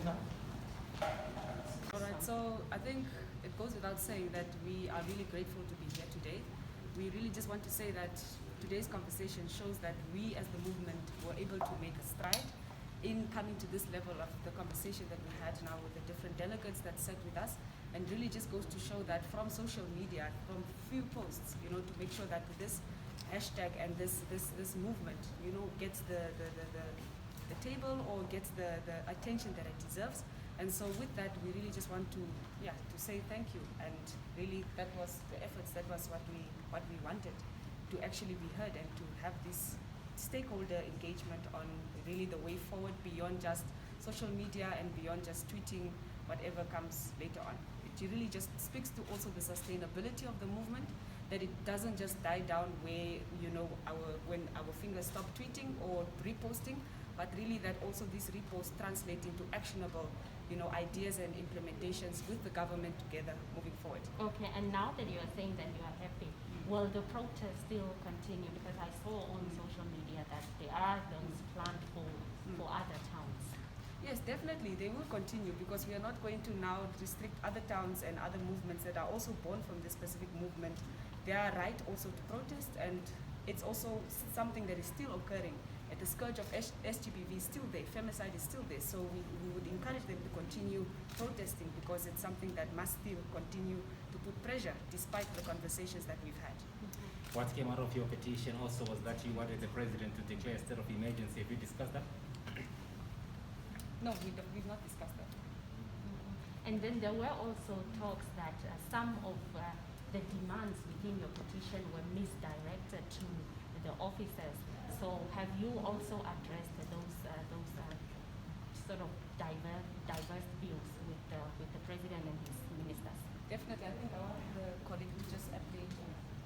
All right, so I think it goes without saying that we are really grateful to be here today. We really just want to say that today's conversation shows that we as the movement were able to make a stride in coming to this level of the conversation that we had now with the different delegates that sat with us, and really just goes to show that from social media, from few posts, to make sure that this hashtag and this movement, gets the table or gets the attention that it deserves. And so with that, we really just want to say thank you. And really, that was the efforts. That was what we wanted, to actually be heard and to have this stakeholder engagement on really the way forward beyond just social media and beyond just tweeting whatever comes later on. It really just speaks to also the sustainability of the movement, that it doesn't just die down where when our fingers stop tweeting or reposting, but really that also these reposts translate into actionable ideas and implementations with the government together moving forward. Okay, and now that you are saying that you are happy, will the protest still continue? Because I saw on social media that there are those planned for other towns. Yes, definitely, they will continue, because we are not going to now restrict other towns and other movements that are also born from this specific movement. They are right also to protest, and it's also something that is still occurring. The scourge of SGBV is still there, femicide is still there, so we would encourage them to continue protesting, because it's something that must still continue to put pressure despite the conversations that we've had. What came out of your petition also was that you wanted the president to declare a state of emergency. Have you discussed that? No, we've not discussed that. And then there were also talks that some of the demands within your petition were misdirected to the officers. So have you also addressed those sort of diverse views with the president and his ministers? Definitely, I think I want the colleague to just aptly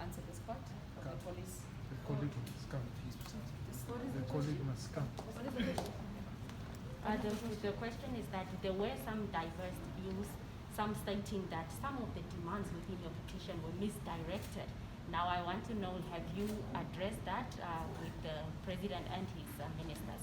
answer this part of the police. The colleague must come. The colleague must come. What is the question? The question is that there were some diverse views, some stating that some of the demands within your petition were misdirected. Now I want to know, have you addressed that with the president and his ministers?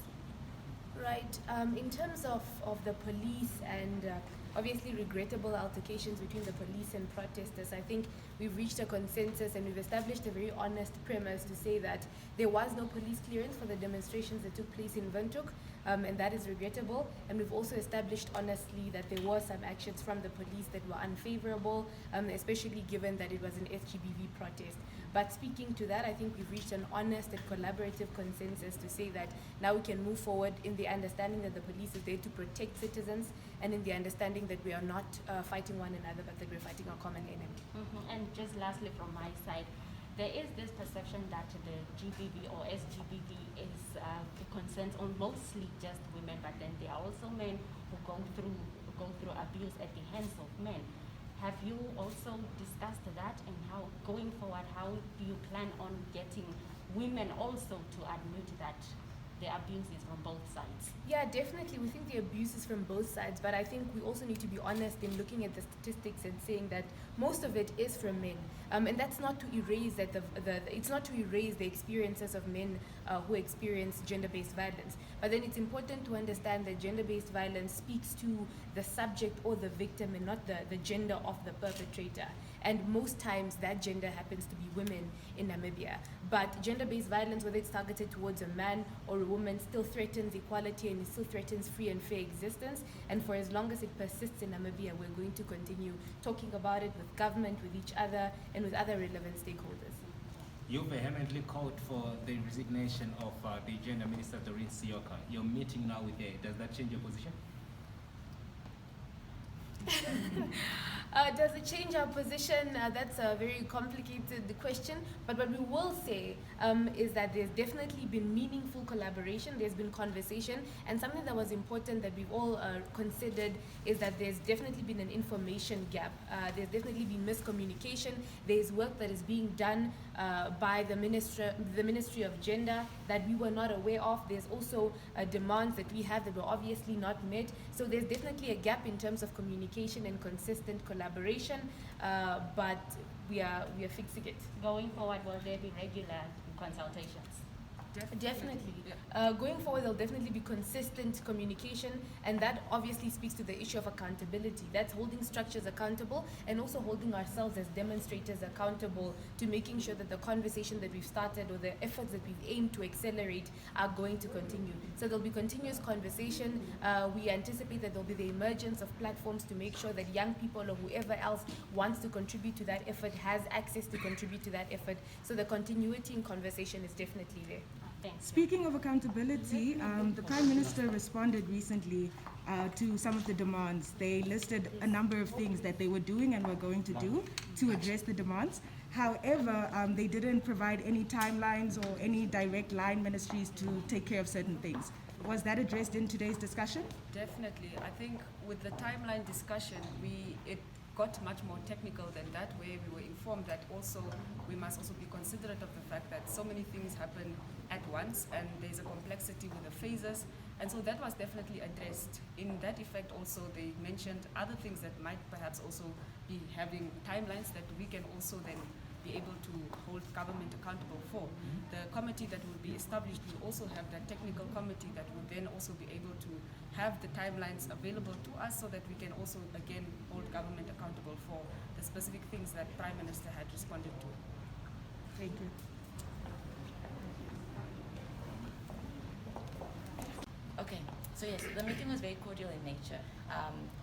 Right. In terms of the police and obviously regrettable altercations between the police and protesters, I think we've reached a consensus and we've established a very honest premise to say that there was no police clearance for the demonstrations that took place in Windhoek, and that is regrettable. And we've also established honestly that there were some actions from the police that were unfavorable, especially given that it was an SGBV protest. But speaking to that, I think we've reached an honest and collaborative consensus to say that now we can move forward in the understanding that the police is there to protect citizens, and in the understanding that we are not fighting one another, but that we're fighting our common enemy. And just lastly from my side, there is this perception that the GBV or SGBV is concerns on mostly just women, but then there are also men who go through abuse at the hands of men. Have you also discussed that, and how going forward, how do you plan on getting women also to admit that the abuse is from both sides? Yeah, definitely. We think the abuse is from both sides, but I think we also need to be honest in looking at the statistics and saying that most of it is from men, and that's not to erase that it's not to erase the experiences of men who experience gender-based violence. But then it's important to understand that gender-based violence speaks to the subject or the victim and not the gender of the perpetrator. And most times that gender happens to be women in Namibia. But gender-based violence, whether it's targeted towards a man or a woman, still threatens equality and it still threatens free and fair existence. And for as long as it persists in Namibia, we're going to continue talking about it with government, with each other, and with other relevant stakeholders. You vehemently called for the resignation of the Gender Minister, Doreen Sioka. You're meeting now with her. Does that change your position? Does it change our position? That's a very complicated question. But what we will say is that there's definitely been meaningful collaboration. There's been conversation. And something that was important that we've all considered is that there's definitely been an information gap. There's definitely been miscommunication. There's work that is being done by the Ministry of Gender that we were not aware of. There's also demands that we have that were obviously not met. So there's definitely a gap in terms of communication and consistent collaboration, but we are fixing it. Going forward, will there be regular consultations? Definitely. Yeah. Going forward, there'll definitely be consistent communication, and that obviously speaks to the issue of accountability. That's holding structures accountable and also holding ourselves as demonstrators accountable to making sure that the conversation that we've started or the efforts that we've aimed to accelerate are going to continue. So there'll be continuous conversation. We anticipate that there'll be the emergence of platforms to make sure that young people or whoever else wants to contribute to that effort has access to contribute to that effort. So the continuity in conversation is definitely there. Thanks. Speaking of accountability, the Prime Minister responded recently to some of the demands. They listed a number of things that they were doing and were going to do to address the demands. However, they didn't provide any timelines or any direct line ministries to take care of certain things. Was that addressed in today's discussion? Definitely. I think with the timeline discussion, it got much more technical than that, where we were informed that also we must also be considerate of the fact that so many things happen at once and there's a complexity with the phases, and so that was definitely addressed. In that effect also they mentioned other things that might perhaps also be having timelines that we can also then be able to hold government accountable for. The committee that will be established will also have that technical committee that will then also be able to have the timelines available to us so that we can also again hold government accountable for the specific things that Prime Minister had responded to. Thank you. Okay, so yes, the meeting was very cordial in nature.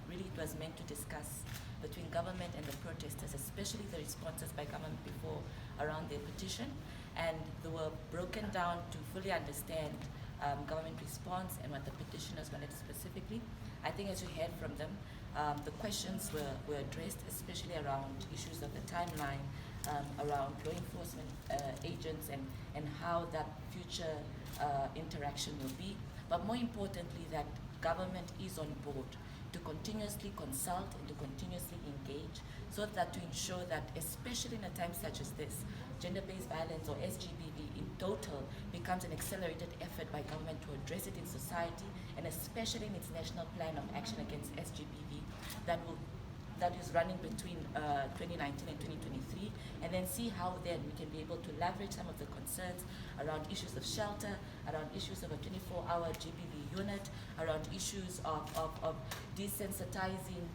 Really, it was meant to discuss between government and the protesters, especially the responses by government before around their petition, and they were broken down to fully understand government response and what the petitioners wanted specifically. I think as you heard from them, the questions were addressed, especially around issues of the timeline, around law enforcement agents and how that future interaction will be. But more importantly, that government is on board to continuously consult and to continuously engage, so that to ensure that, especially in a time such as this, gender-based violence or SGBV in total becomes an accelerated effort by government to address it in society, and especially in its national plan of action against SGBV that is running between 2019 and 2023, and then see how then we can be able to leverage some of the concerns around issues of shelter, around issues of a 24-hour GBV unit, around issues of desensitizing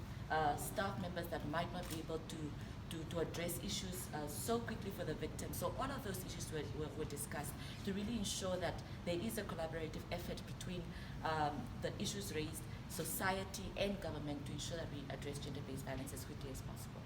staff members that might not be able to address issues so quickly for the victims. So all of those issues were discussed to really ensure that there is a collaborative effort between the issues raised, society and government, to ensure that we address gender-based violence as quickly as possible.